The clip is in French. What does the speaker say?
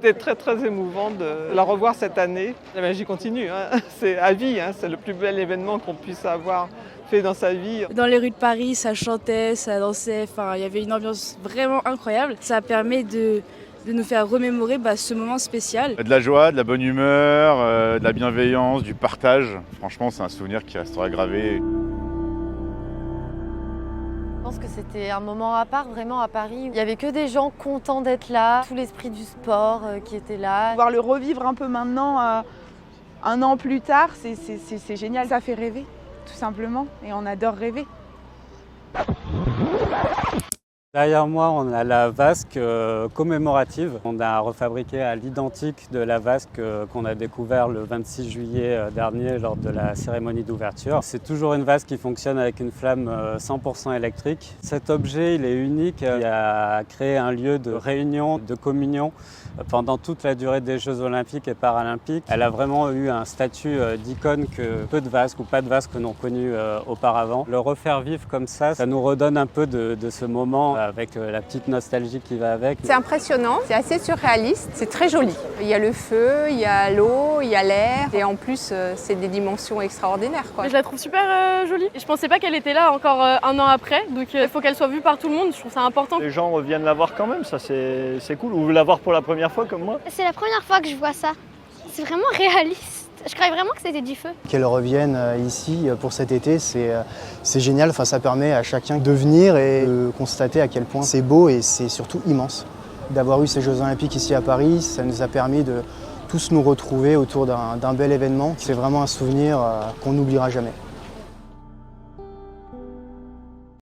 C'était très émouvant de la revoir cette année. La magie continue, hein. C'est à vie, hein. C'est le plus bel événement qu'on puisse avoir fait dans sa vie. Dans les rues de Paris, ça chantait, ça dansait, il y avait une ambiance vraiment incroyable. Ça permet de nous faire remémorer ce moment spécial. De la joie, de la bonne humeur, de la bienveillance, du partage. Franchement, c'est un souvenir qui restera gravé. Je pense que c'était un moment à part, vraiment à Paris. Il n'y avait que des gens contents d'être là, tout l'esprit du sport qui était là. Pouvoir le revivre un peu maintenant, un an plus tard, c'est génial. Ça fait rêver, tout simplement, et on adore rêver. Derrière moi, on a la vasque commémorative. On a refabriqué à l'identique de la vasque qu'on a découvert le 26 juillet dernier lors de la cérémonie d'ouverture. C'est toujours une vasque qui fonctionne avec une flamme 100% électrique. Cet objet, il est unique. Il a créé un lieu de réunion, de communion pendant toute la durée des Jeux Olympiques et Paralympiques. Elle a vraiment eu un statut d'icône que peu de vasques ou pas de vasques n'ont connu auparavant. Le refaire vivre comme ça nous redonne un peu de ce moment avec la petite nostalgie qui va avec. C'est impressionnant, c'est assez surréaliste, c'est très joli. Il y a le feu, il y a l'eau, il y a l'air et en plus c'est des dimensions extraordinaires, quoi. Je la trouve super jolie. Je pensais pas qu'elle était là encore un an après, donc il faut qu'elle soit vue par tout le monde, je trouve ça important. Les gens reviennent la voir quand même, ça c'est cool. Ou la voir pour la première fois comme moi. C'est la première fois que je vois ça. C'est vraiment réaliste. Je croyais vraiment que c'était du feu. Qu'elle revienne ici pour cet été, c'est génial. Enfin, ça permet à chacun de venir et de constater à quel point c'est beau et c'est surtout immense. D'avoir eu ces Jeux Olympiques ici à Paris, ça nous a permis de tous nous retrouver autour d'un bel événement. C'est vraiment un souvenir qu'on n'oubliera jamais.